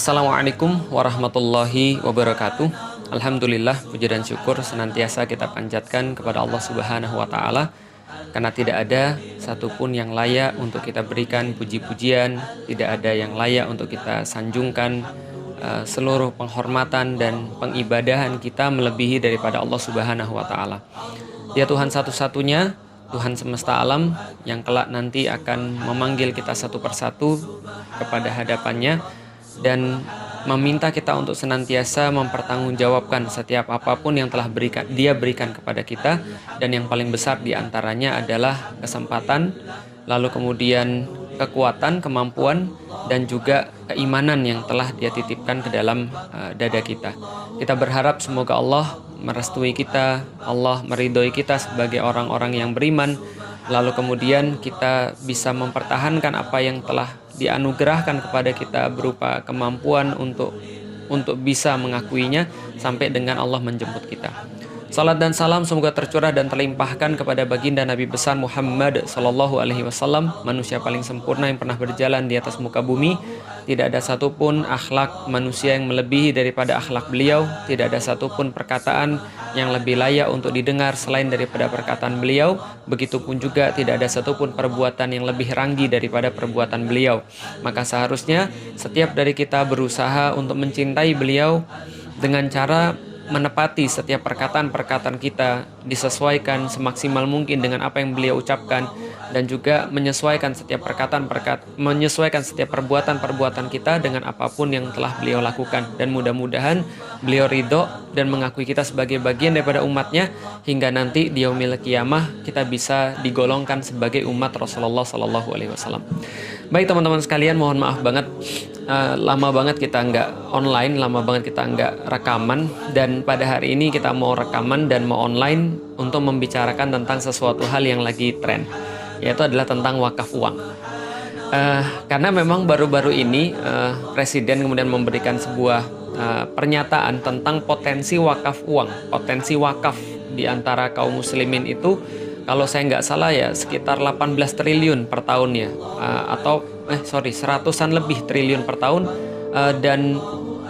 Assalamualaikum warahmatullahi wabarakatuh. Alhamdulillah, puji dan syukur senantiasa kita panjatkan kepada Allah Subhanahu wa Ta'ala, karena tidak ada satupun yang layak untuk kita berikan puji-pujian, tidak ada yang layak untuk kita sanjungkan. Seluruh penghormatan dan pengibadahan kita melebihi daripada Allah Subhanahu wa Ta'ala. Dia Tuhan satu-satunya, Tuhan semesta alam, yang kelak nanti akan memanggil kita satu persatu kepada hadapannya dan meminta kita untuk senantiasa mempertanggungjawabkan setiap apapun yang telah dia berikan kepada kita. Dan yang paling besar diantaranya adalah kesempatan, lalu kemudian kekuatan, kemampuan, dan juga keimanan yang telah dia titipkan ke dalam dada kita. Kita berharap semoga Allah merestui kita, Allah meridhoi kita sebagai orang-orang yang beriman, lalu kemudian kita bisa mempertahankan apa yang telah dianugerahkan kepada kita berupa kemampuan untuk bisa mengakuinya sampai dengan Allah menjemput kita. Salat dan salam semoga tercurah dan terlimpahkan kepada baginda Nabi besar Muhammad sallallahu alaihi wasallam, manusia paling sempurna yang pernah berjalan di atas muka bumi. Tidak ada satupun akhlak manusia yang melebihi daripada akhlak beliau. Tidak ada satupun perkataan yang lebih layak untuk didengar selain daripada perkataan beliau. Begitupun juga tidak ada satupun perbuatan yang lebih ranggi daripada perbuatan beliau. Maka seharusnya setiap dari kita berusaha untuk mencintai beliau dengan cara menepati setiap perkataan-perkataan kita, disesuaikan semaksimal mungkin dengan apa yang beliau ucapkan, dan juga menyesuaikan setiap menyesuaikan setiap perbuatan-perbuatan kita dengan apapun yang telah beliau lakukan. Dan mudah-mudahan beliau ridho dan mengakui kita sebagai bagian daripada umatnya, hingga nanti di yaumil qiyamah kita bisa digolongkan sebagai umat Rasulullah Sallallahu Alaihi Wasallam. Baik teman-teman sekalian, mohon maaf banget, lama banget kita nggak online, lama banget kita nggak rekaman, dan pada hari ini kita mau rekaman dan mau online untuk membicarakan tentang sesuatu hal yang lagi tren, yaitu adalah tentang wakaf uang. Karena memang baru-baru ini Presiden kemudian memberikan sebuah pernyataan tentang potensi wakaf uang, potensi wakaf di antara kaum muslimin itu, kalau saya nggak salah ya sekitar 18 triliun per tahunnya, seratusan lebih triliun per tahun, dan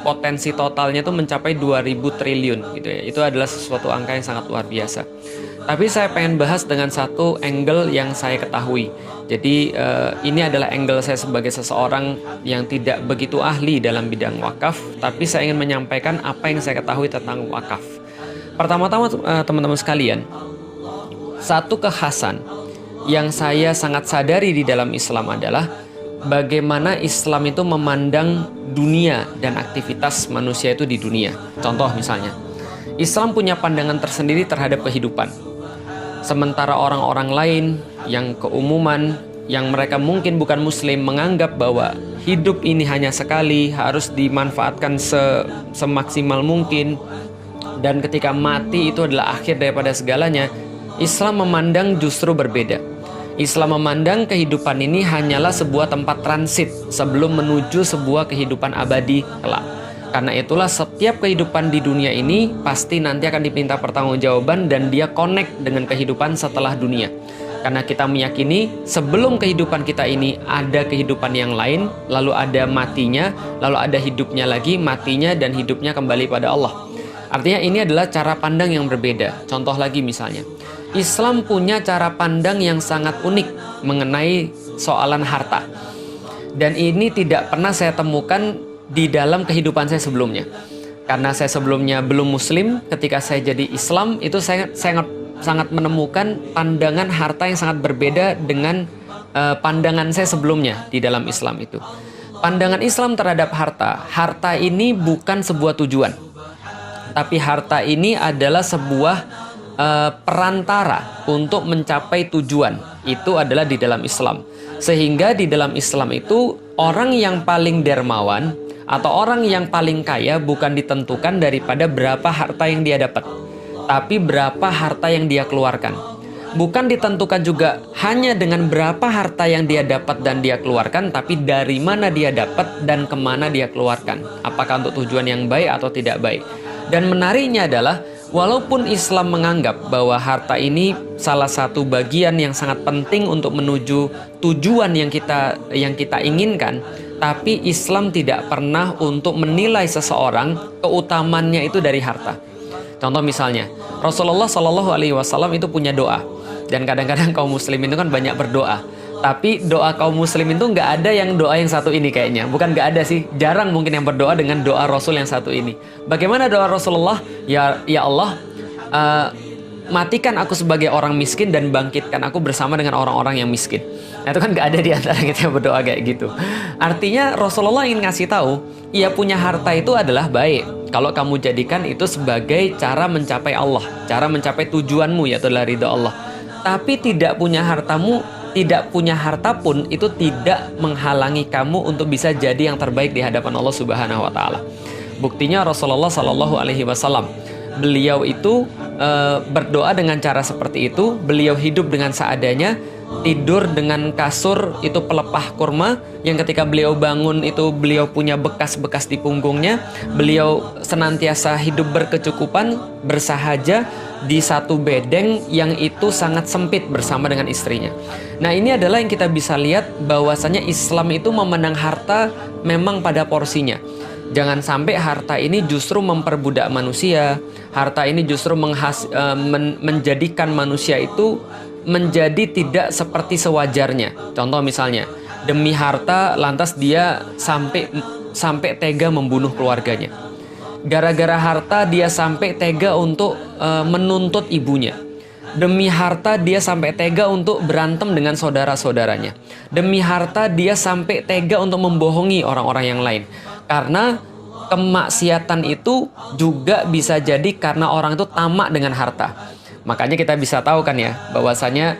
potensi totalnya itu mencapai 2000 triliun gitu ya. Itu adalah sesuatu angka yang sangat luar biasa. Tapi saya pengen bahas dengan satu angle yang saya ketahui. Jadi ini adalah angle saya sebagai seseorang yang tidak begitu ahli dalam bidang wakaf, tapi saya ingin menyampaikan apa yang saya ketahui tentang wakaf. Pertama-tama teman-teman sekalian, satu kekhasan yang saya sangat sadari di dalam Islam adalah bagaimana Islam itu memandang dunia dan aktivitas manusia itu di dunia. Contoh misalnya, Islam punya pandangan tersendiri terhadap kehidupan. Sementara orang-orang lain yang keumuman, yang mereka mungkin bukan muslim, menganggap bahwa hidup ini hanya sekali, harus dimanfaatkan semaksimal mungkin, dan ketika mati itu adalah akhir daripada segalanya. Islam memandang justru berbeda. Islam memandang kehidupan ini hanyalah sebuah tempat transit sebelum menuju sebuah kehidupan abadi kelak. Karena itulah setiap kehidupan di dunia ini pasti nanti akan diminta pertanggungjawaban, dan dia connect dengan kehidupan setelah dunia. Karena kita meyakini sebelum kehidupan kita ini ada kehidupan yang lain, lalu ada matinya, lalu ada hidupnya lagi, matinya dan hidupnya kembali pada Allah. Artinya ini adalah cara pandang yang berbeda. Contoh lagi misalnya, Islam punya cara pandang yang sangat unik mengenai soalan harta. Dan ini tidak pernah saya temukan di dalam kehidupan saya sebelumnya. Karena saya sebelumnya belum muslim, ketika saya jadi Islam, itu saya sangat menemukan pandangan harta yang sangat berbeda dengan pandangan saya sebelumnya di dalam Islam itu. Pandangan Islam terhadap harta ini bukan sebuah tujuan. Tapi harta ini adalah sebuah perantara untuk mencapai tujuan. Itu adalah di dalam Islam. Sehingga di dalam Islam itu orang yang paling dermawan atau orang yang paling kaya bukan ditentukan daripada berapa harta yang dia dapat, tapi berapa harta yang dia keluarkan. Bukan ditentukan juga hanya dengan berapa harta yang dia dapat dan dia keluarkan, tapi dari mana dia dapat dan kemana dia keluarkan. Apakah untuk tujuan yang baik atau tidak baik. Dan menariknya adalah, walaupun Islam menganggap bahwa harta ini salah satu bagian yang sangat penting untuk menuju tujuan yang kita inginkan, Tapi Islam tidak pernah untuk menilai seseorang keutamannya itu dari harta. Contoh misalnya, Rasulullah Shallallahu Alaihi Wasallam itu punya doa, dan kadang-kadang kaum muslimin itu kan banyak berdoa. Tapi doa kaum muslimin itu nggak ada yang doa yang satu ini kayaknya. Bukan nggak ada sih, jarang mungkin yang berdoa dengan doa Rasul yang satu ini. Bagaimana doa Rasulullah? Ya Allah, matikan aku sebagai orang miskin dan bangkitkan aku bersama dengan orang-orang yang miskin. Nah, itu kan nggak ada di antara kita yang berdoa kayak gitu. Artinya Rasulullah ingin ngasih tahu, ia punya harta itu adalah baik kalau kamu jadikan itu sebagai cara mencapai Allah, cara mencapai tujuanmu, yaitu adalah ridha Allah. Tapi tidak punya harta pun itu tidak menghalangi kamu untuk bisa jadi yang terbaik di hadapan Allah Subhanahu wa taala. Buktinya Rasulullah Shallallahu alaihi wasallam, beliau itu berdoa dengan cara seperti itu. Beliau hidup dengan seadanya, tidur dengan kasur itu pelepah kurma, yang ketika beliau bangun itu beliau punya bekas-bekas di punggungnya. Beliau senantiasa hidup berkecukupan, bersahaja di satu bedeng yang itu sangat sempit bersama dengan istrinya. Nah, ini adalah yang kita bisa lihat bahwasanya Islam itu memandang harta memang pada porsinya. Jangan sampai harta ini justru memperbudak manusia. Harta ini justru menjadikan manusia itu menjadi tidak seperti sewajarnya. Contoh misalnya, demi harta lantas dia sampai tega membunuh keluarganya. Gara-gara harta dia sampai tega untuk menuntut ibunya. Demi harta dia sampai tega untuk berantem dengan saudara-saudaranya. Demi harta dia sampai tega untuk membohongi orang-orang yang lain. Karena kemaksiatan itu juga bisa jadi karena orang itu tamak dengan harta. Makanya kita bisa tahu kan ya, bahwasanya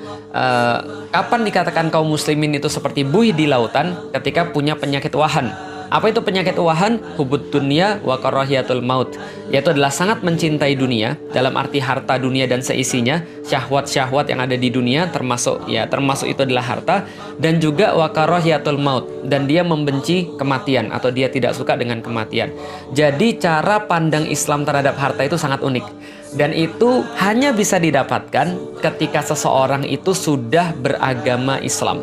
kapan dikatakan kaum muslimin itu seperti buih di lautan? Ketika punya penyakit wahan. Apa itu penyakit wahan? Hubud dunya wa karahiyatul maut. Yaitu adalah sangat mencintai dunia, dalam arti harta dunia dan seisinya, syahwat-syahwat yang ada di dunia, termasuk itu adalah harta, dan juga wa karahiyatul maut, dan dia membenci kematian atau dia tidak suka dengan kematian. Jadi cara pandang Islam terhadap harta itu sangat unik. Dan itu hanya bisa didapatkan ketika seseorang itu sudah beragama Islam.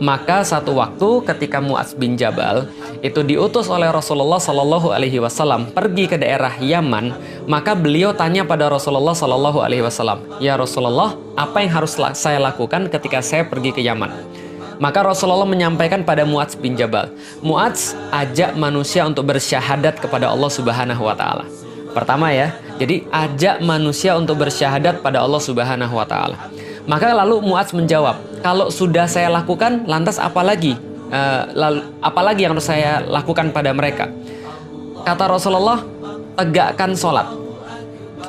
Maka satu waktu ketika Mu'adz bin Jabal itu diutus oleh Rasulullah Shallallahu Alaihi Wasallam pergi ke daerah Yaman, maka beliau tanya pada Rasulullah Shallallahu Alaihi Wasallam, ya Rasulullah, apa yang harus saya lakukan ketika saya pergi ke Yaman? Maka Rasulullah menyampaikan pada Mu'adz bin Jabal, Mu'adz, ajak manusia untuk bersyahadat kepada Allah Subhanahu Wa Taala. Pertama ya, jadi ajak manusia untuk bersyahadat pada Allah Subhanahu Wa Taala. Maka lalu Mu'adz menjawab, kalau sudah saya lakukan, lantas apalagi yang harus saya lakukan pada mereka? Kata Rasulullah, tegakkan sholat.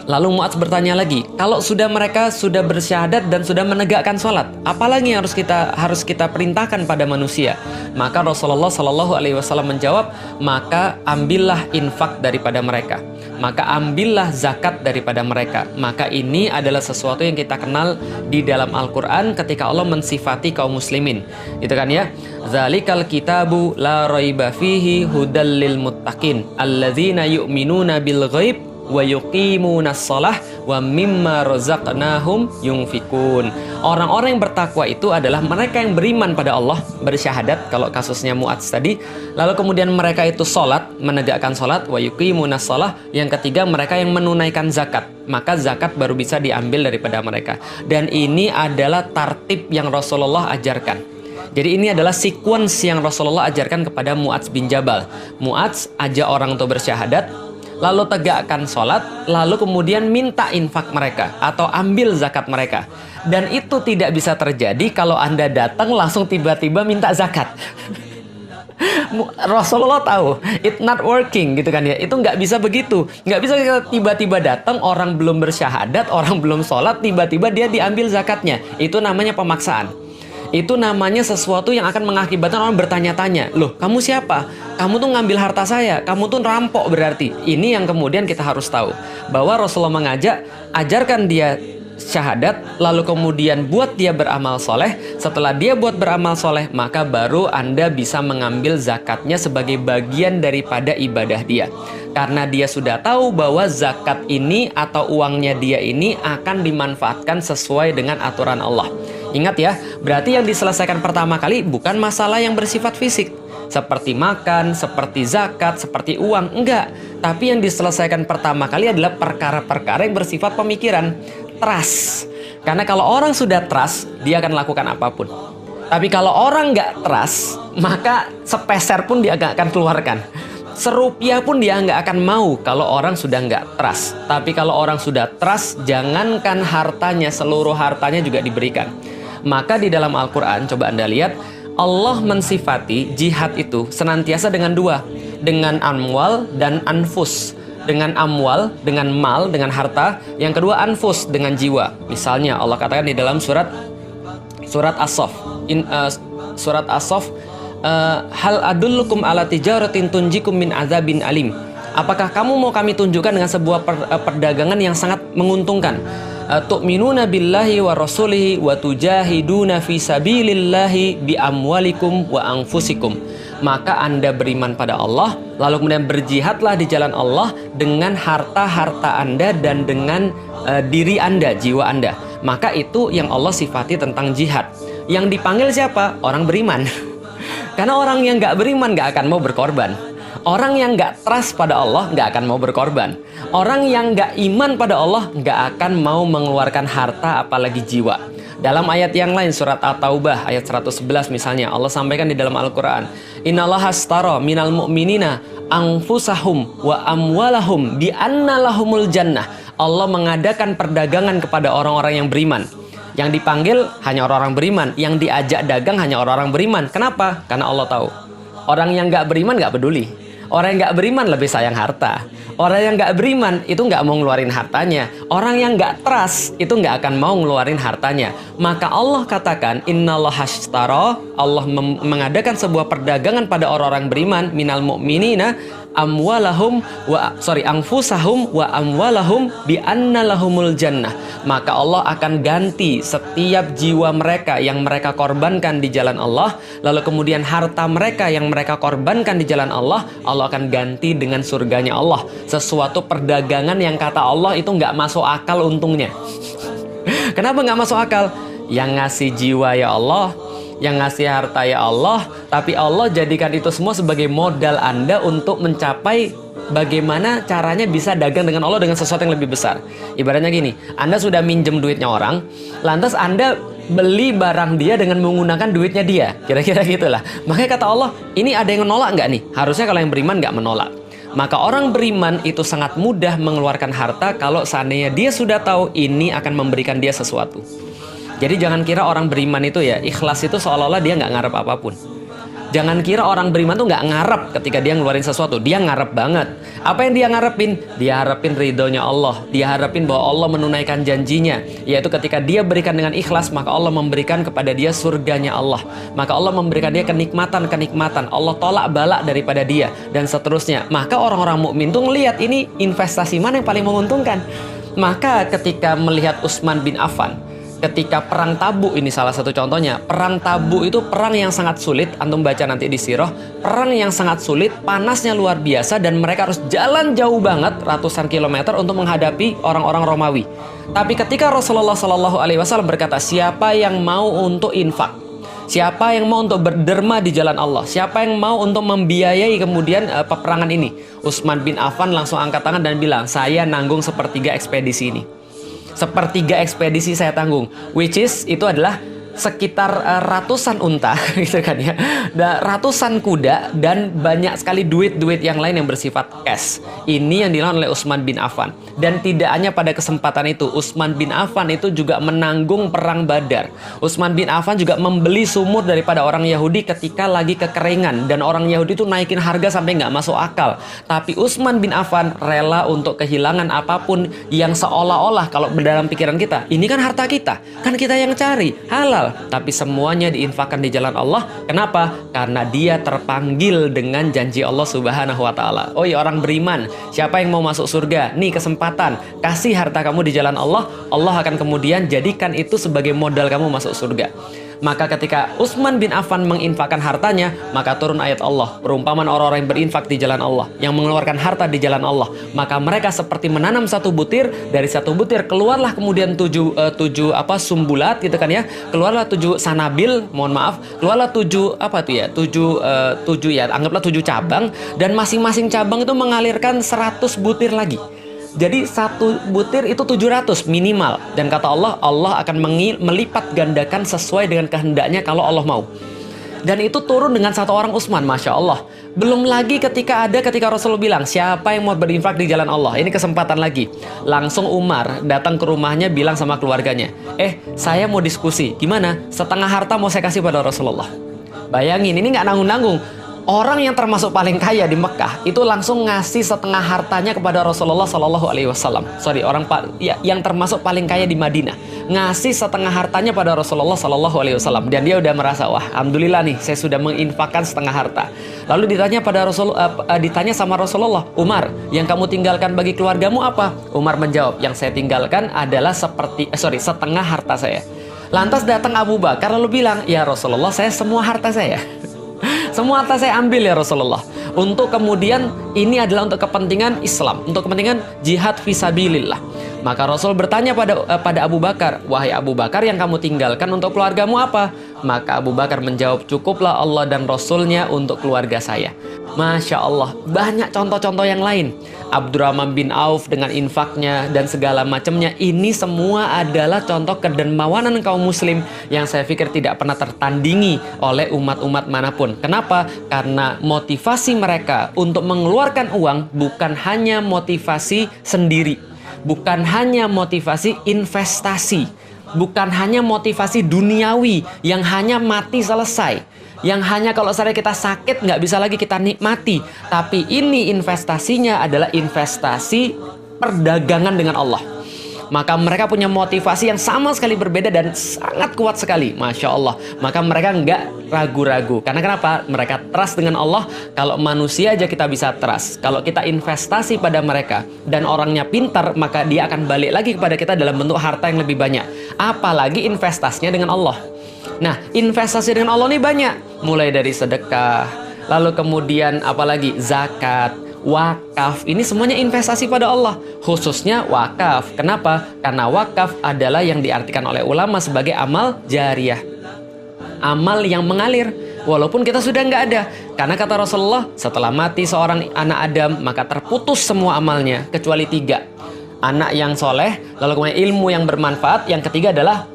Lalu Mu'adz bertanya lagi, kalau mereka sudah bersyahadat dan sudah menegakkan sholat, apalagi yang harus kita perintahkan pada manusia? Maka Rasulullah Shallallahu Alaihi Wasallam menjawab, maka ambillah infak daripada mereka, maka ambillah zakat daripada mereka. Maka ini adalah sesuatu yang kita kenal di dalam Al-Quran ketika Allah mensifati kaum muslimin. Itu kan ya, Zalikal kitabu la raiba fihi hudal lil muttaqin alladzina yu'minuna bil ghaib wa yuqimunas shalah wa mimma razaqnahum yunfikun. Orang-orang yang bertakwa itu adalah mereka yang beriman pada Allah, bersyahadat kalau kasusnya Mu'adz tadi. Lalu kemudian mereka itu sholat, menegakkan sholat, wa yuqimunas shalah. Yang ketiga, mereka yang menunaikan zakat. Maka zakat baru bisa diambil daripada mereka. Dan ini adalah tartib yang Rasulullah ajarkan. Jadi ini adalah sequence yang Rasulullah ajarkan kepada Mu'adz bin Jabal. Mu'adz, ajak orang untuk bersyahadat, lalu tegakkan sholat, lalu kemudian minta infak mereka atau ambil zakat mereka. Dan itu tidak bisa terjadi kalau Anda datang langsung tiba-tiba minta zakat. Rasulullah tahu, it's not working gitu kan ya. Itu nggak bisa begitu. Nggak bisa kita tiba-tiba datang, orang belum bersyahadat, orang belum sholat, tiba-tiba dia diambil zakatnya. Itu namanya pemaksaan. Itu namanya sesuatu yang akan mengakibatkan orang bertanya-tanya, loh kamu siapa? Kamu tuh ngambil harta saya, kamu tuh rampok berarti. Ini yang kemudian kita harus tahu, bahwa Rasulullah mengajak, ajarkan dia syahadat, lalu kemudian buat dia beramal soleh. Setelah dia buat beramal soleh, maka baru Anda bisa mengambil zakatnya sebagai bagian daripada ibadah dia. Karena dia sudah tahu bahwa zakat ini atau uangnya dia ini akan dimanfaatkan sesuai dengan aturan Allah. Ingat ya, berarti yang diselesaikan pertama kali bukan masalah yang bersifat fisik. seperti makan, seperti zakat, seperti uang. Enggak. Tapi yang diselesaikan pertama kali adalah perkara-perkara yang bersifat pemikiran. Trust. Karena kalau orang sudah trust, dia akan lakukan apapun. Tapi kalau orang nggak trust, maka sepeser pun dia nggak akan keluarkan. Serupiah pun dia nggak akan mau kalau orang sudah nggak trust. Tapi kalau orang sudah trust, jangankan hartanya, seluruh hartanya juga diberikan. Maka di dalam Al-Quran, coba Anda lihat, Allah mensifati jihad itu senantiasa dengan dua. Dengan amwal dan anfus. Dengan amwal, dengan mal, dengan harta. Yang kedua anfus, dengan jiwa. Misalnya Allah katakan di dalam surat As-Saff. Surat As-Saff, hal adullukum ala tijaratin tunjikum min azabin alim. Apakah kamu mau kami tunjukkan dengan sebuah perdagangan yang sangat menguntungkan? Tu'minuna billahi wa rasulihi wa tujahiduna fi sabilillahi bi amwalikum wa anfusikum. Maka Anda beriman pada Allah, lalu kemudian berjihadlah di jalan Allah dengan harta-harta Anda dan dengan diri Anda, jiwa Anda. Maka itu yang Allah sifati tentang jihad. Yang dipanggil siapa? Orang beriman. Karena orang yang nggak beriman nggak akan mau berkorban. Orang yang nggak trust pada Allah nggak akan mau berkorban. Orang yang nggak iman pada Allah nggak akan mau mengeluarkan harta apalagi jiwa. Dalam ayat yang lain, surat At-Taubah ayat 111 misalnya, Allah sampaikan di dalam Al-Quran, Innallaha astara minal mu'minina anfusahum wa amwalahum bi anna lahumul jannah. Allah mengadakan perdagangan kepada orang-orang yang beriman. Yang dipanggil hanya orang-orang beriman, yang diajak dagang hanya orang-orang beriman. Kenapa? Karena Allah tahu orang yang nggak beriman nggak peduli. Orang yang nggak beriman lebih sayang harta. Orang yang nggak beriman itu nggak mau ngeluarin hartanya. Orang yang nggak trust itu nggak akan mau ngeluarin hartanya. Maka Allah katakan, Innallaha ashtara, Allah mengadakan sebuah perdagangan pada orang-orang beriman, minal mu'minina anfusahum wa amwalahum bi anna lahumul jannah. Maka Allah akan ganti setiap jiwa mereka yang mereka korbankan di jalan Allah, lalu kemudian harta mereka yang mereka korbankan di jalan Allah, Allah akan ganti dengan surganya Allah. Sesuatu perdagangan yang kata Allah itu nggak masuk akal untungnya. Kenapa nggak masuk akal? Yang ngasih jiwa ya Allah, yang ngasih harta ya Allah, tapi Allah jadikan itu semua sebagai modal Anda untuk mencapai bagaimana caranya bisa dagang dengan Allah dengan sesuatu yang lebih besar. Ibaratnya gini, Anda sudah minjem duitnya orang, lantas Anda beli barang dia dengan menggunakan duitnya dia. Kira-kira gitulah. Makanya kata Allah, ini ada yang menolak nggak nih? Harusnya kalau yang beriman nggak menolak. Maka orang beriman itu sangat mudah mengeluarkan harta kalau seandainya dia sudah tahu ini akan memberikan dia sesuatu. Jadi jangan kira orang beriman itu ya, ikhlas itu seolah-olah dia nggak ngarep apapun. Jangan kira orang beriman tuh nggak ngarep ketika dia ngeluarin sesuatu. Dia ngarep banget. Apa yang dia ngarepin? Dia harapin ridhonya Allah. Dia harapin bahwa Allah menunaikan janjinya. Yaitu ketika dia berikan dengan ikhlas, maka Allah memberikan kepada dia surganya Allah. Maka Allah memberikan dia kenikmatan-kenikmatan. Allah tolak balak daripada dia. Dan seterusnya. Maka orang-orang mukmin tuh ngelihat ini investasi mana yang paling menguntungkan. Maka ketika melihat Utsman bin Affan, ketika perang Tabuk, ini salah satu contohnya. Perang Tabuk itu perang yang sangat sulit. Antum baca nanti di sirah. Perang yang sangat sulit, panasnya luar biasa, dan mereka harus jalan jauh banget, ratusan kilometer untuk menghadapi orang-orang Romawi. Tapi ketika Rasulullah SAW berkata, siapa yang mau untuk infak, siapa yang mau untuk berderma di jalan Allah, siapa yang mau untuk membiayai kemudian peperangan ini, Utsman bin Affan langsung angkat tangan dan bilang, saya nanggung sepertiga ekspedisi ini. Sepertiga ekspedisi saya tanggung, which is itu adalah sekitar ratusan unta gitu kan ya, ratusan kuda, dan banyak sekali duit-duit yang lain yang bersifat cash. Ini yang dilakukan oleh Utsman bin Affan. Dan tidak hanya pada kesempatan itu, Utsman bin Affan itu juga menanggung perang Badar. Utsman bin Affan juga membeli sumur daripada orang Yahudi ketika lagi kekeringan, dan orang Yahudi itu naikin harga sampai nggak masuk akal. Tapi Utsman bin Affan rela untuk kehilangan apapun yang seolah-olah kalau dalam pikiran kita, ini kan harta kita, kan kita yang cari, halal. Tapi semuanya diinfakkan di jalan Allah. Kenapa? Karena dia terpanggil dengan janji Allah Subhanahu wa Ta'ala. Oh ya orang beriman, siapa yang mau masuk surga? Nih kesempatan, kasih harta kamu di jalan Allah. Allah akan kemudian jadikan itu sebagai modal kamu masuk surga. Maka ketika Utsman bin Affan menginfakkan hartanya, maka turun ayat Allah, perumpamaan orang-orang yang berinfak di jalan Allah, yang mengeluarkan harta di jalan Allah, maka mereka seperti menanam satu butir, dari satu butir keluarlah kemudian tujuh sumbulat gitu kan ya, keluarlah 7 sanabil, mohon maaf, keluarlah 7 anggaplah 7 cabang, dan masing-masing cabang itu mengalirkan 100 butir lagi. Jadi satu butir itu 700 minimal. Dan kata Allah, Allah akan melipat gandakan sesuai dengan kehendaknya kalau Allah mau. Dan itu turun dengan satu orang Utsman, Masya Allah. Belum lagi ketika Rasulullah bilang, siapa yang mau berinfak di jalan Allah? Ini kesempatan lagi. Langsung Umar datang ke rumahnya, bilang sama keluarganya, saya mau diskusi. Gimana? Setengah harta mau saya kasih pada Rasulullah. Bayangin, ini nggak nanggung-nanggung. Orang yang termasuk paling kaya di Mekah itu langsung ngasih setengah hartanya kepada Rasulullah Shallallahu Alaihi Wasallam. Yang termasuk paling kaya di Madinah ngasih setengah hartanya pada Rasulullah Shallallahu Alaihi Wasallam, dan dia udah merasa, wah, alhamdulillah nih, saya sudah menginfakkan setengah harta. Lalu ditanya sama Rasulullah, Umar, yang kamu tinggalkan bagi keluargamu apa? Umar menjawab, yang saya tinggalkan adalah setengah harta saya. Lantas datang Abu Bakar lalu bilang, ya Rasulullah, saya semua harta saya. Semua harta saya ambil ya Rasulullah. Untuk kemudian ini adalah untuk kepentingan Islam, untuk kepentingan jihad fisabilillah. Maka Rasul bertanya pada Abu Bakar, wahai Abu Bakar, yang kamu tinggalkan untuk keluargamu apa? Maka Abu Bakar menjawab, cukuplah Allah dan Rasulnya untuk keluarga saya. Masya Allah, banyak contoh-contoh yang lain. Abdurrahman bin Auf dengan infaknya dan segala macamnya, ini semua adalah contoh kedermawanan kaum muslim yang saya pikir tidak pernah tertandingi oleh umat-umat manapun. Kenapa? Karena motivasi mereka untuk mengeluarkan uang bukan hanya motivasi sendiri, bukan hanya motivasi investasi, bukan hanya motivasi duniawi yang hanya mati selesai, yang hanya kalau misalnya kita sakit nggak bisa lagi kita nikmati. Tapi ini investasinya adalah investasi perdagangan dengan Allah. Maka mereka punya motivasi yang sama sekali berbeda dan sangat kuat sekali, Masya Allah. Maka mereka nggak ragu-ragu. Karena kenapa? Mereka trust dengan Allah. Kalau manusia aja kita bisa trust. Kalau kita investasi pada mereka dan orangnya pintar, maka dia akan balik lagi kepada kita dalam bentuk harta yang lebih banyak. Apalagi investasinya dengan Allah. Nah, investasi dengan Allah ini banyak. Mulai dari sedekah, lalu kemudian apalagi zakat, wakaf. Ini semuanya investasi pada Allah. Khususnya wakaf. Kenapa? Karena wakaf adalah yang diartikan oleh ulama sebagai amal jariyah, amal yang mengalir walaupun kita sudah nggak ada. Karena kata Rasulullah, setelah mati seorang anak Adam, maka terputus semua amalnya kecuali 3. Anak yang soleh, lalu kemudian ilmu yang bermanfaat, yang ketiga adalah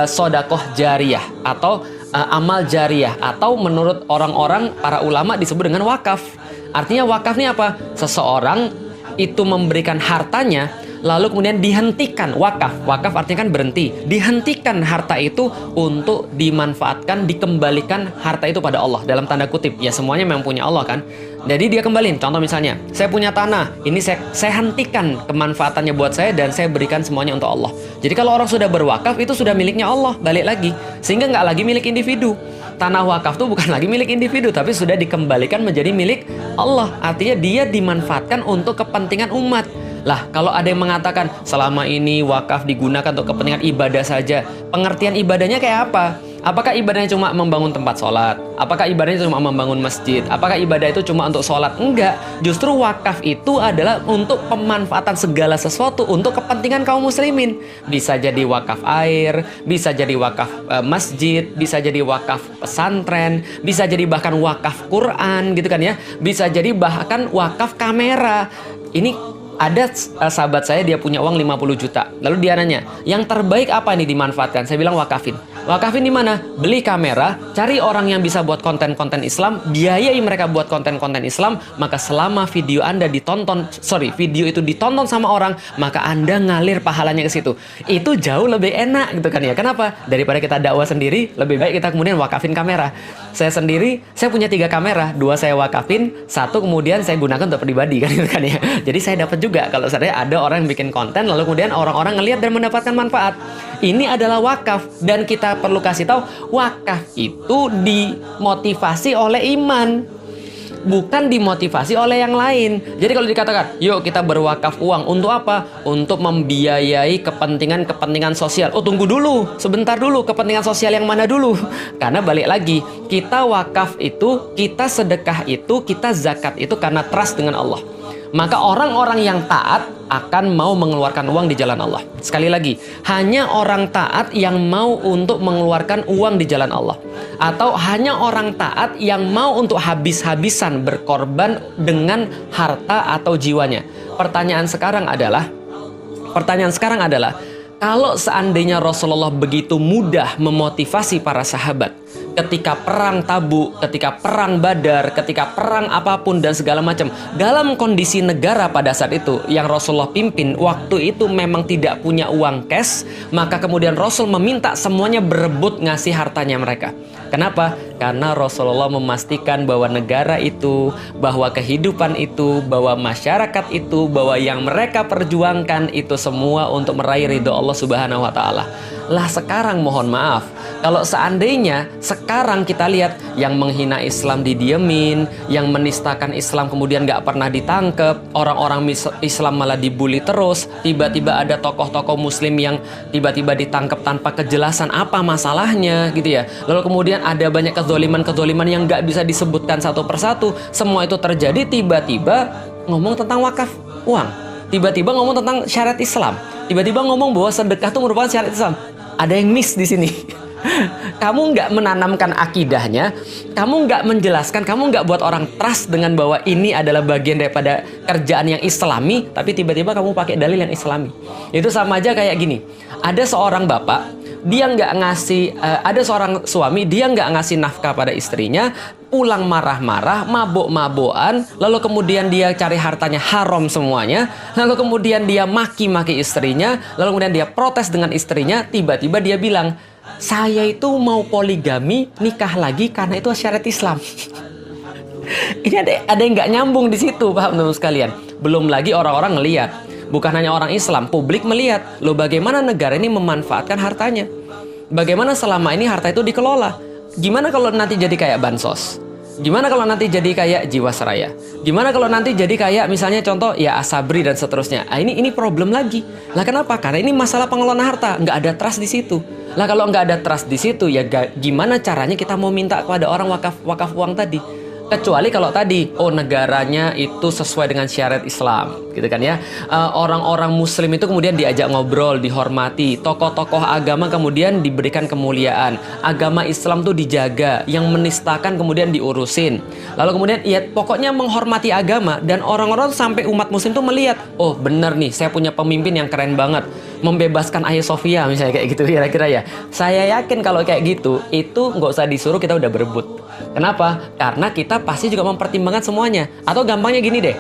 sodakoh jariyah atau amal jariyah, atau menurut orang-orang para ulama disebut dengan wakaf. Artinya wakaf ini apa? Seseorang itu memberikan hartanya lalu kemudian dihentikan. Wakaf artinya kan berhenti, dihentikan harta itu untuk dimanfaatkan, dikembalikan harta itu pada Allah, dalam tanda kutip, ya semuanya memang punya Allah kan. Jadi dia kembaliin. Contoh misalnya, saya punya tanah, ini saya hentikan kemanfaatannya buat saya dan saya berikan semuanya untuk Allah. Jadi kalau orang sudah berwakaf, itu sudah miliknya Allah, balik lagi, sehingga nggak lagi milik individu. Tanah wakaf itu bukan lagi milik individu, tapi sudah dikembalikan menjadi milik Allah. Artinya dia dimanfaatkan untuk kepentingan umat. Lah, kalau ada yang mengatakan selama ini wakaf digunakan untuk kepentingan ibadah saja, pengertian ibadahnya kayak apa? Apakah ibadahnya cuma membangun tempat sholat? Apakah ibadahnya cuma membangun masjid? Apakah ibadah itu cuma untuk sholat? Enggak. Justru wakaf itu adalah untuk pemanfaatan segala sesuatu untuk kepentingan kaum muslimin. Bisa jadi wakaf air, bisa jadi wakaf masjid, bisa jadi wakaf pesantren, bisa jadi bahkan wakaf Quran gitu kan ya. Bisa jadi bahkan wakaf kamera. Ini ada sahabat saya, dia punya uang 50 juta. Lalu dia nanya, yang terbaik apa nih dimanfaatkan? Saya bilang wakafin. Wakafin di mana? Beli kamera, cari orang yang bisa buat konten-konten Islam, biayai mereka buat konten-konten Islam, maka selama video itu ditonton sama orang, maka Anda ngalir pahalanya ke situ. Itu jauh lebih enak gitu kan ya. Kenapa? Daripada kita dakwah sendiri, lebih baik kita kemudian wakafin kamera. Saya sendiri, saya punya 3 kamera, 2 saya wakafin, 1 kemudian saya gunakan untuk pribadi kan gitu kan ya. Jadi saya dapat juga kalau seandainya ada orang yang bikin konten lalu kemudian orang-orang ngelihat dan mendapatkan manfaat. Ini adalah wakaf, dan kita perlu kasih tahu wakaf itu dimotivasi oleh iman. bukan dimotivasi oleh yang lain. Jadi kalau dikatakan, yuk kita berwakaf uang, untuk apa? Untuk membiayai kepentingan sosial. Oh, tunggu dulu, sebentar dulu, kepentingan sosial yang mana dulu? Karena balik lagi, kita wakaf itu, kita sedekah itu, kita zakat itu karena trust dengan Allah. Maka orang-orang yang taat akan mau mengeluarkan uang di jalan Allah. Sekali lagi, hanya orang taat yang mau untuk mengeluarkan uang di jalan Allah. Atau hanya orang taat yang mau untuk habis-habisan berkorban dengan harta atau jiwanya. Pertanyaan sekarang adalah, kalau seandainya Rasulullah begitu mudah memotivasi para sahabat ketika perang Tabuk, ketika perang Badar, ketika perang apapun dan segala macam, dalam kondisi negara pada saat itu yang Rasulullah pimpin waktu itu memang tidak punya uang cash, maka kemudian Rasul meminta semuanya berebut ngasih hartanya mereka. Kenapa? Karena Rasulullah memastikan bahwa negara itu, bahwa kehidupan itu, bahwa masyarakat itu, bahwa yang mereka perjuangkan itu semua untuk meraih ridho Allah Subhanahu wa Ta'ala. Lah sekarang mohon maaf, kalau seandainya sekarang kita lihat yang menghina Islam didiemin, yang menistakan Islam kemudian nggak pernah ditangkep, orang-orang Islam malah dibully terus, tiba-tiba ada tokoh-tokoh Muslim yang tiba-tiba ditangkap tanpa kejelasan apa masalahnya gitu ya. Lalu kemudian ada banyak kezoliman yang nggak bisa disebutkan satu persatu. Semua itu terjadi tiba-tiba ngomong tentang wakaf uang, tiba-tiba ngomong tentang syariat Islam, tiba-tiba ngomong bahwa sedekah itu merupakan syariat Islam. Ada yang miss di sini. Kamu nggak menanamkan akidahnya, kamu nggak menjelaskan, kamu nggak buat orang trust dengan bahwa ini adalah bagian daripada kerjaan yang Islami, tapi tiba-tiba kamu pakai dalil yang Islami. Itu sama aja kayak gini. Ada seorang bapak, dia nggak ngasih, ada seorang suami, dia nggak ngasih nafkah pada istrinya, pulang marah-marah, mabuk-mabukan, lalu kemudian dia cari hartanya haram semuanya, lalu kemudian dia maki-maki istrinya, lalu kemudian dia protes dengan istrinya, tiba-tiba dia bilang, saya itu mau poligami, nikah lagi karena itu syariat Islam. Ini ada yang nggak nyambung di situ, paham teman sekalian? Belum lagi orang-orang ngelihat, bukan hanya orang Islam, publik melihat, loh bagaimana negara ini memanfaatkan hartanya, bagaimana selama ini harta itu dikelola. Gimana kalau nanti jadi kayak bansos? Gimana kalau nanti jadi kayak Jiwasraya? Gimana kalau nanti jadi kayak misalnya contoh ya Asabri dan seterusnya? Ah, ini problem lagi. Lah kenapa? Karena ini masalah pengelolaan harta, nggak ada trust di situ. Lah kalau nggak ada trust di situ ya gimana caranya kita mau minta kepada orang wakaf uang tadi? Kecuali kalau tadi, oh negaranya itu sesuai dengan syariat Islam, gitu kan ya. Orang-orang Muslim itu kemudian diajak ngobrol, dihormati. Tokoh-tokoh agama kemudian diberikan kemuliaan. Agama Islam tuh dijaga, yang menistakan kemudian diurusin. Lalu kemudian ya pokoknya menghormati agama dan orang-orang sampai umat Muslim tuh melihat, oh bener nih, saya punya pemimpin yang keren banget, membebaskan Hagia Sophia misalnya kayak gitu kira-kira ya. Saya yakin kalau kayak gitu, itu nggak usah disuruh kita udah berebut. Kenapa? Karena kita pasti juga mempertimbangkan semuanya. Atau gampangnya gini deh,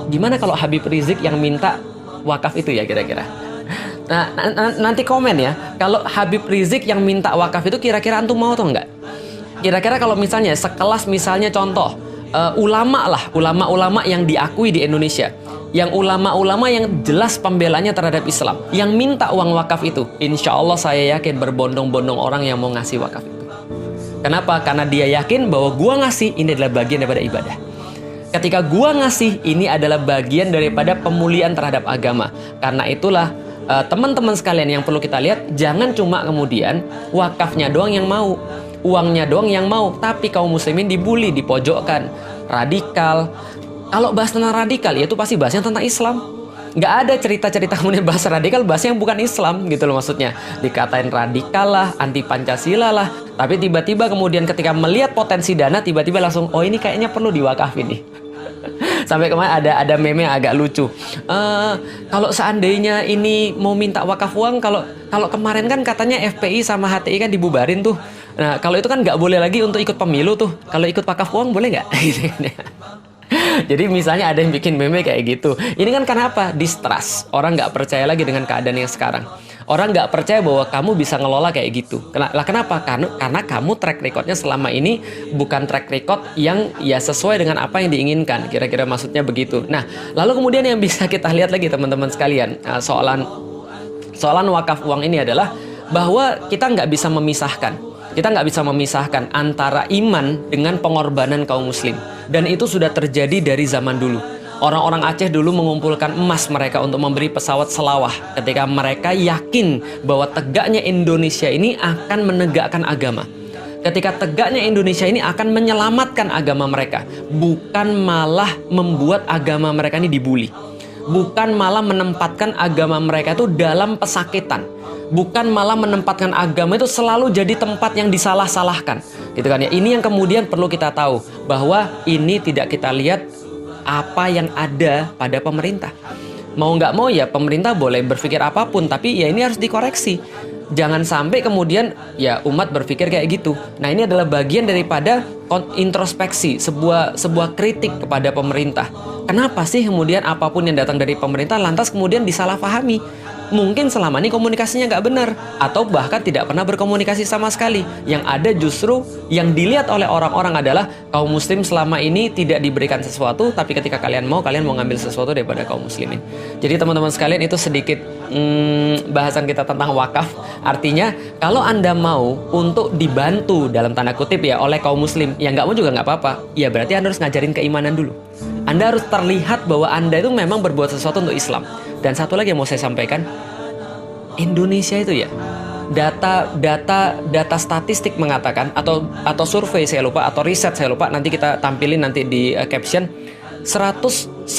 gimana kalau Habib Rizik yang minta wakaf itu ya kira-kira? Nah, nanti komen ya, kalau Habib Rizik yang minta wakaf itu kira-kira antum mau atau enggak? Kira-kira kalau misalnya sekelas misalnya contoh, ulama-ulama yang diakui di Indonesia, yang ulama-ulama yang jelas pembelanya terhadap Islam, yang minta uang wakaf itu, insya Allah saya yakin berbondong-bondong orang yang mau ngasih wakaf itu. Kenapa? Karena dia yakin bahwa gua ngasih ini adalah bagian daripada ibadah. Ketika gua ngasih ini adalah bagian daripada pemulihan terhadap agama. Karena itulah teman-teman sekalian yang perlu kita lihat, jangan cuma kemudian wakafnya doang yang mau, uangnya doang yang mau, tapi kaum muslimin dibully, dipojokkan, radikal. Kalau bahas tentang radikal, ya itu pasti bahasnya tentang Islam. Nggak ada cerita-cerita kemudian bahasa radikal, bahasa yang bukan Islam gitu loh maksudnya. Dikatain radikal lah, anti Pancasila lah. Tapi tiba-tiba kemudian ketika melihat potensi dana, tiba-tiba langsung, oh ini kayaknya perlu diwakafin nih. Sampai kemarin ada meme yang agak lucu. Kalau seandainya ini mau minta wakaf uang, kalau kemarin kan katanya FPI sama HTI kan dibubarin tuh. Nah kalau itu kan nggak boleh lagi untuk ikut pemilu tuh. Kalau ikut wakaf uang boleh nggak? Jadi misalnya ada yang bikin meme kayak gitu. Ini kan karena apa? Distrust. Orang nggak percaya lagi dengan keadaan yang sekarang. Orang nggak percaya bahwa kamu bisa ngelola kayak gitu. Kenapa? Karena kamu track recordnya selama ini bukan track record yang ya sesuai dengan apa yang diinginkan. Kira-kira maksudnya begitu. Nah, lalu kemudian yang bisa kita lihat lagi teman-teman sekalian, soalan wakaf uang ini adalah bahwa kita nggak bisa memisahkan Kita nggak bisa memisahkan antara iman dengan pengorbanan kaum muslim. Dan itu sudah terjadi dari zaman dulu. Orang-orang Aceh dulu mengumpulkan emas mereka untuk memberi pesawat selawah ketika mereka yakin bahwa tegaknya Indonesia ini akan menegakkan agama. Ketika tegaknya Indonesia ini akan menyelamatkan agama mereka, bukan malah membuat agama mereka ini dibully. Bukan malah menempatkan agama mereka itu dalam pesakitan. Bukan malah menempatkan agama itu selalu jadi tempat yang disalah-salahkan. Gitu kan ya. Ini yang kemudian perlu kita tahu, bahwa ini tidak kita lihat apa yang ada pada pemerintah. Mau nggak mau ya pemerintah boleh berpikir apapun, tapi ya ini harus dikoreksi. Jangan sampai kemudian ya umat berpikir kayak gitu. Nah, ini adalah bagian daripada introspeksi, sebuah kritik kepada pemerintah. Kenapa sih kemudian apapun yang datang dari pemerintah lantas kemudian disalahpahami? Mungkin selama ini komunikasinya nggak benar, atau bahkan tidak pernah berkomunikasi sama sekali. Yang ada justru yang dilihat oleh orang-orang adalah kaum muslim selama ini tidak diberikan sesuatu, tapi ketika kalian mau ngambil sesuatu daripada kaum muslimin. Jadi teman-teman sekalian, itu sedikit bahasan kita tentang wakaf. Artinya kalau Anda mau untuk dibantu dalam tanda kutip ya oleh kaum muslim, ya nggak mau juga nggak apa-apa. Ya berarti Anda harus ngajarin keimanan dulu. Anda harus terlihat bahwa Anda itu memang berbuat sesuatu untuk Islam. Dan satu lagi yang mau saya sampaikan, Indonesia itu ya, data statistik mengatakan, atau survei saya lupa, atau riset saya lupa, nanti kita tampilin nanti di caption, 100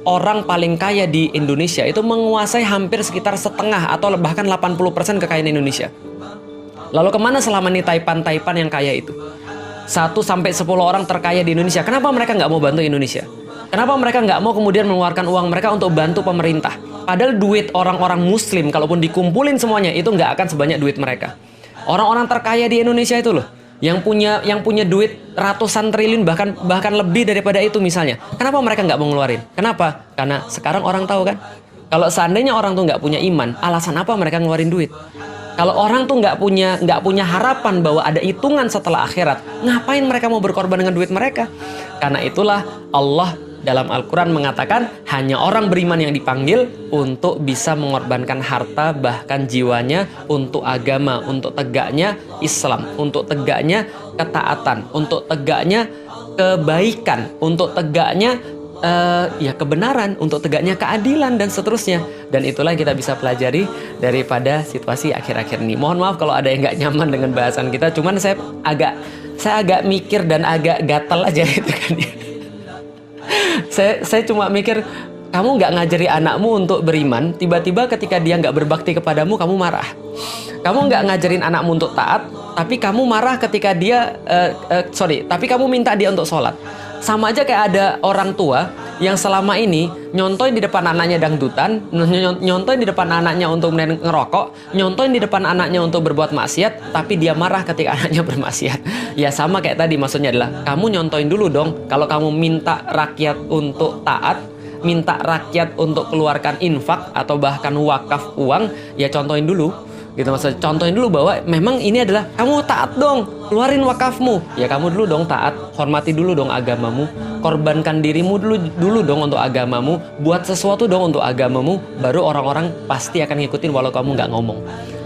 orang paling kaya di Indonesia itu menguasai hampir sekitar setengah atau bahkan 80% kekayaan Indonesia. Lalu kemana selama ini taipan-taipan yang kaya itu? 1-10 orang terkaya di Indonesia. Kenapa mereka nggak mau bantu Indonesia? Kenapa mereka nggak mau kemudian mengeluarkan uang mereka untuk bantu pemerintah? Padahal duit orang-orang muslim, kalaupun dikumpulin semuanya, itu nggak akan sebanyak duit mereka. Orang-orang terkaya di Indonesia itu loh, yang punya duit ratusan triliun, bahkan lebih daripada itu misalnya. Kenapa mereka nggak mau ngeluarin? Kenapa? Karena sekarang orang tahu kan, kalau seandainya orang tuh nggak punya iman, alasan apa mereka ngeluarin duit? Kalau orang tuh nggak punya harapan bahwa ada hitungan setelah akhirat, ngapain mereka mau berkorban dengan duit mereka? Karena itulah Allah dalam Al-Quran mengatakan hanya orang beriman yang dipanggil untuk bisa mengorbankan harta bahkan jiwanya untuk agama, untuk tegaknya Islam, untuk tegaknya ketaatan, untuk tegaknya kebaikan, untuk tegaknya kebenaran, untuk tegaknya keadilan dan seterusnya. Dan itulah yang kita bisa pelajari daripada situasi akhir-akhir ini. Mohon maaf kalau ada yang nggak nyaman dengan bahasan kita, cuman saya agak mikir dan agak gatel aja gitu kan ya. Saya cuma mikir, kamu nggak ngajari anakmu untuk beriman, tiba-tiba ketika dia nggak berbakti kepadamu, kamu marah. Kamu nggak ngajarin anakmu untuk taat, tapi kamu marah ketika dia, tapi kamu minta dia untuk sholat. Sama aja kayak ada orang tua yang selama ini nyontoin di depan anaknya dangdutan, nyontoin di depan anaknya untuk ngerokok, nyontoin di depan anaknya untuk berbuat maksiat, tapi dia marah ketika anaknya bermaksiat. Ya sama kayak tadi, maksudnya adalah kamu nyontoin dulu dong. Kalau kamu minta rakyat untuk taat, minta rakyat untuk keluarkan infak atau bahkan wakaf uang, ya contohin dulu. Gitu, maksudnya contohin dulu bahwa memang ini adalah kamu taat dong, keluarin wakafmu. Ya kamu dulu dong taat, hormati dulu dong agamamu, korbankan dirimu dulu dong untuk agamamu, buat sesuatu dong untuk agamamu, baru orang-orang pasti akan ngikutin walau kamu nggak ngomong.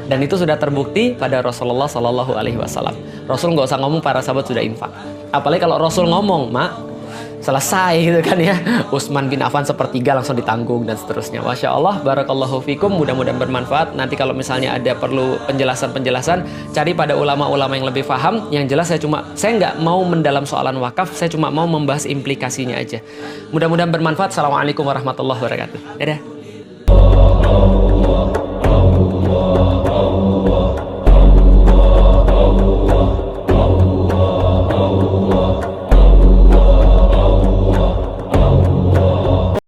Dan itu sudah terbukti pada Rasulullah Shallallahu Alaihi Wasallam. Rasul nggak usah ngomong, para sahabat sudah infak. Apalagi kalau Rasul ngomong, selesai gitu kan ya. Utsman bin Affan sepertiga langsung ditanggung dan seterusnya. Masya Allah, barakallahu fikum, mudah-mudahan bermanfaat. Nanti kalau misalnya ada perlu penjelasan, cari pada ulama-ulama yang lebih paham. Yang jelas saya nggak mau mendalam soalan wakaf, saya cuma mau membahas implikasinya aja. Mudah-mudahan bermanfaat. Assalamualaikum warahmatullahi wabarakatuh. Dadah.